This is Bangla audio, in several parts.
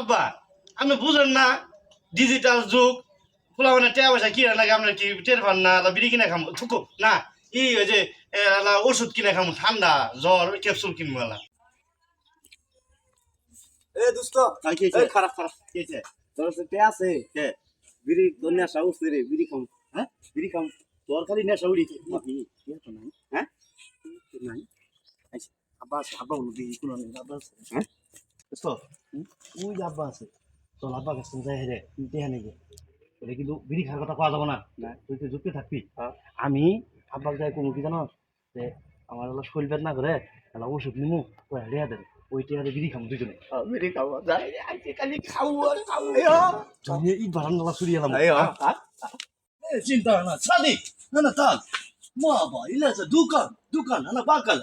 আব্বা আপনি বুঝেন না ডিজিটাল যুগ খোলা মানে টাকা পয়সা কিনা লাগে আপনার কি টের পান না বিড়ি কিনে খাম থুকো না ওই যে ওষুধ কিনে খাম ঠান্ডা জ্বর ক্যাপসুল কিনবো এলা এ দোস্ত এই খারাপ খারাপ কেছে তোর সাথে আছে কে বিড়ি তোর নেশা উঠছে রে বিড়ি খাম হ্যাঁ বিড়ি খাম তোর খালি নেশা উড়িছে কি তো নাই হ্যাঁ নাই আচ্ছা আব্বা আছে আব্বা বলো বিড়ি কোন আব্বা আছে হ্যাঁ দোস্ত ওই যে আব্বা আছে তোর আব্বা কাছে যাই রে দেয়া নেই এটা কিন্তু বিড়ি খাওয়ার কথা পাওয়া যাবো না তুই তো যুক্তি থাকবি আমি আব্বাকে যাই কোনো কি জানো যে আমার হলো শরীর বেদ না করে তাহলে ওষুধ নিমু তো রেয়া দেবে ওই টিয়ারে বিড়ি খাবো দুজনে বিড়ি খাবো যাই আজকালি খাবো আর খাবো তুমি এই বারান্দালা সরিয়ে এলাম চিন্তা না সাদি না না তাল মা বা ইলাছে দোকান দোকান না বাকাল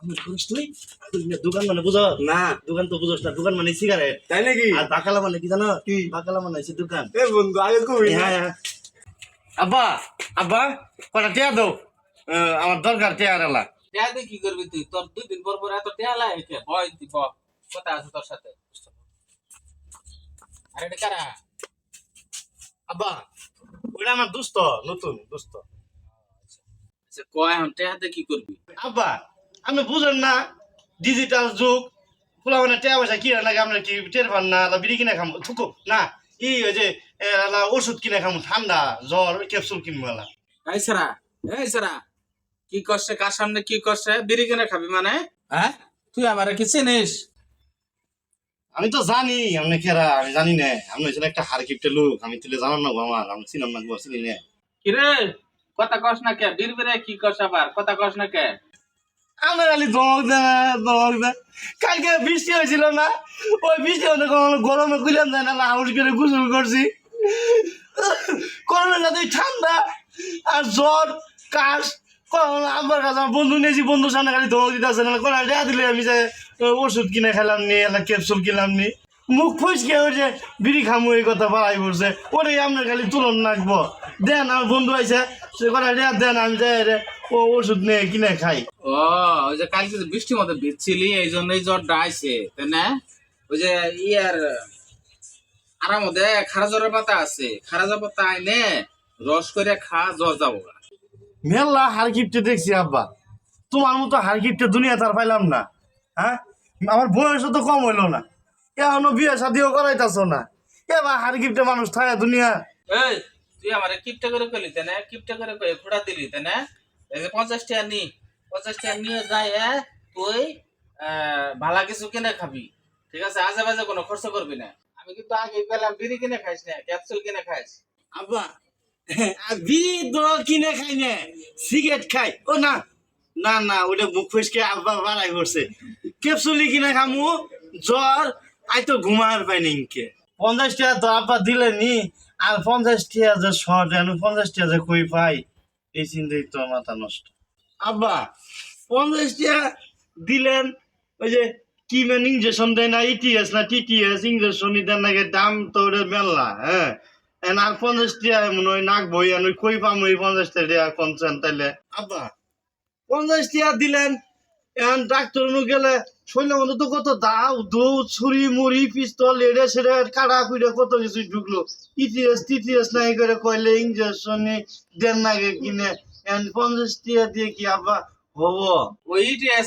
আমি করিস তুই দোকান মানে বুঝো না দোকান তো বুঝোস না দোকান মানে সিগারেট তাই নাকি আর বাকালা মানে কি জানো কি বাকালা মানে হচ্ছে দোকান এ বন্ধু আগে কবি হ্যাঁ আব্বা আব্বা কটা টিয়া দাও আমার দরকার টিয়ার এলা টেয়া দিয়ে কি করবি তুই তোর 2 দিন পর এত টেয়া লাগে ভয় দিব কথা আছে তোর সাথে আরে এটা কারা আব্বা ওটা আমার দোস্ত নতুন দোস্ত আচ্ছা কয় এখন টেয়া দিয়ে কি করবি আব্বা আপনি বুঝেন না ডিজিটাল যুগ খোলা মানে টাকা পয়সা কিনা লাগে আপনার কি টের পান না বিড়ি কিনে খাম থুকো না ওই যে ওষুধ কিনে খাম ঠান্ডা জ্বর ক্যাপসুল কিনবো এলা এই সারা কি করছে কার সামনে কি করছে বিড়ি কিনে খাবি মানে হ্যাঁ তুই আমারে কি চিনিস আমি তো জানি আপনি কেরা আমি জানি না আপনি হচ্ছেন একটা হার কিপটে লোক আমি তুলে জানান না আমার আমি চিনাম না চিনি না কিরে কথা কস না কে বীর বীরে কি করছ আবার কথা কস না কে আমার খালি দমক দেয় কালকে বৃষ্টি হয়েছিল না ওই বৃষ্টি হতে গরমে কুলাম যায় না হাউস করে গোসল করছি করোনা না তুই ঠান্ডা আর জ্বর কাশ আমার কাছে আমার বন্ধু নিয়েছি বন্ধুর সামনে খালি ধমক দিতে আসে না কোনো রেয়া দিলে আমি যে ওষুধ কিনে খেলাম নি ক্যাপসুল কিনলাম নি মুখ ফুসকে হয়েছে বিড়ি খামু এই কথা বাড়াই পড়ছে ওটাই আপনার খালি তুলন রাখবো দেন আমার বন্ধু আইসে সে কথা রেয়া দেন আমি যাই রে ও ওষুধ নিয়ে কিনে খাই ও ওই যে কালকে যে বৃষ্টির মধ্যে ভিজছিলি এই জন্যই জ্বরটা আইছে তাই না ওই যে ইয়ার আরাম মধ্যে খারা জ্বরের পাতা আছে খারা জ্বর পাতা আইনে রস করে খা জ্বর যাবো মেলা হার কিপটে দেখছি আব্বা তোমার মতো হার কিপটে দুনিয়া তার পাইলাম না হ্যাঁ আমার বয়সও তো কম হইলো না এখনো বিয়ে শাদিও করাইতেছ না এবার হার কিপটে মানুষ থাকে দুনিয়া এই তুই আমার কিপটা করে কইলি তাই না কিপটা করে কই খোড়া দিলি তাই না এই যে 50 টাকা নি 50 টাকা নিয়ে যায় তুই ভালা কিছু কিনে খাবি ঠিক আছে আজে বাজে কোনো খরচ করবি না আমি কিন্তু আগে গেলাম বিড়ি কিনে খাইস না ক্যাপসুল কিনে খাইস আব্বা বিড়ি তো কিনে খাই না সিগারেট খাই ও না না না ওটা মুখ ফুসকে আব্বা বাড়াই করছে ক্যাপসুলি কিনে খামু জ্বর আই তো ঘুমার পাইনি কে 50 টাকা তো আব্বা দিলে নি আর 50 টাকা যে শর্ট 50 টাকা যে কই পাই এই চিন্তাই তো মাথা নষ্ট আব্বা 50 টাকা দিলেন ওই যে কি মেন ইঞ্জেকশন দেয় না ইটিএস না টিটিএস ইঞ্জেকশন দেন নাকি দাম তো ওটা মেলা হ্যাঁ আর 50 টাকা মনে হয় নাক বই আমি কই পাম ওই 50 টাকা কমছেন তাইলে আব্বা 50 টাকা দিলেন এখন ডাক্তার গেলে শরীরের মধ্যে তো কত দাও দৌড় ছুরি মুড়ি পিস্তল এড়ে সেড়ে কাটা কুড়ে কত কিছু ঢুকলো ইটিএস টিটিএস নাই করে কইলে ইঞ্জেকশন দেন নাকি কিনে এখন 50 টাকা দিয়ে কি আব্বা হবো ওই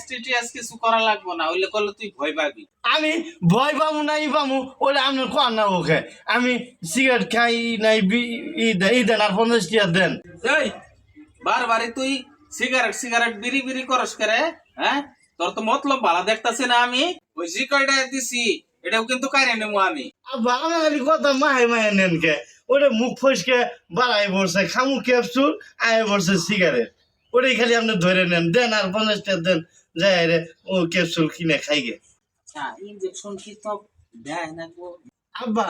টিটিএস কিছু করা লাগবে না ওইলে করলে তুই ভয় পাবি আমি ভয় পামু না পামু ওটা আপনার কোন না ওকে আমি সিগারেট খাই নাই ই দেন আর 50 টাকা দেন এই বারবারই তুই সিগারেট বিড়ি বিড়ি করস করে হ্যাঁ তোর তো মতলব ভালো দেখতাছি না আমি ওই জি কয়টা দিছি এটাও কিন্তু কাইরে নেবো আমি বাঙালি কথা মাহে মাহে নেন কে ওটা মুখ ফসকে বাড়াই পড়ছে খামু ক্যাপসুল আয় পড়ছে সিগারেট ওটাই খালি আপনি ধরে নেন দেন আর 50 টাকা দেন যাই রে ও ক্যাপসুল কিনে খাই গে আচ্ছা ইনজেকশন কি তো দেয় না গো আব্বা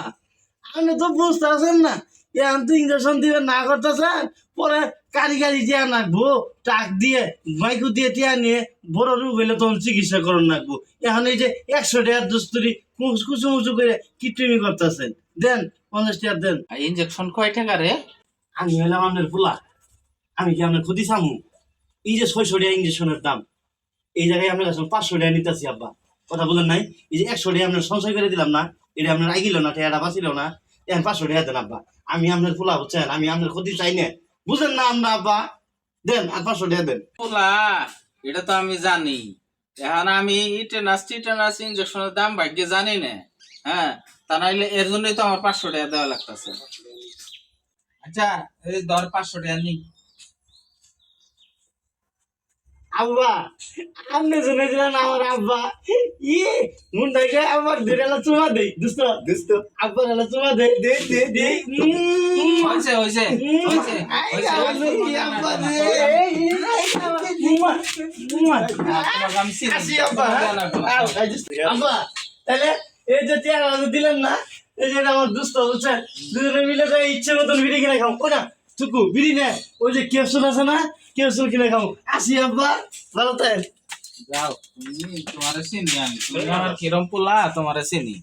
আপনি তো বুঝতে আছেন না এখন তো ইঞ্জেকশন দিবে না করতেছেন পরে কারিগারি দিয়ে নাকবো টাক দিয়ে মাইকু দিয়ে টিয়া নিয়ে বড় রোগ হইলে তখন চিকিৎসা করুন নাকবো এখন এই যে 100 টাকার দোস্তরি কুচু মুচু করে কিট্রিমি করতেছেন দেন 50 টাকা দেন ইনজেকশন কয় টাকা রে আমি হইলাম আপনার ফুলা আমি কি আপনার ক্ষতি চামু এই যে 600 টাকা ইঞ্জেকশনের দাম এই জায়গায় আপনার কাছে 500 টাকা নিতেছি আব্বা কথা বলেন নাই এই যে 100 টাকা আপনার সঞ্চয় করে দিলাম না এটা আপনার আইগিল না টাকাটা বাঁচিল না এখন 500 টাকা দেন আব্বা আমি আপনার ফুলা বুঝছেন আমি আপনার ক্ষতি চাই না বুঝেন না আমরা আব্বা দেন আর 500 টাকা দেন পোলা এটা তো আমি জানি এখন আমি টিটানাস ইঞ্জেকশনের দাম ভাগ্যে জানি না হ্যাঁ তা নাইলে এর জন্যই তো আমার 500 টাকা দেওয়া লাগতেছে আচ্ছা এই ধর 500 টাকা নি আব্বা আপনি শুনেছিলেন আমার আব্বা ইয়ে মুন্ডাকে আবার ধরে চুমা দেই দোস্ত দোস্ত আব্বার এলা চুমা দেই দে দে দে হইছে হইছে হইছে তোমাকে আমি চিনি। আব্বা তাহলে এই যে চেয়ার দিলেন না এই যে এটা আমার দুস্থ বুঝছেন দুজনে মিলে যাই ইচ্ছে মতন বিড়ি কিনে খাও ও না টুকু বিড়ি নে ওই যে ক্যাপসুল আছে না ক্যাপসুল কিনে খাও আসি আব্বা ভালো তাই যাও তুমি তোমারে চিনি আমি তুমি আমার কিরম পোলা তোমারে চিনি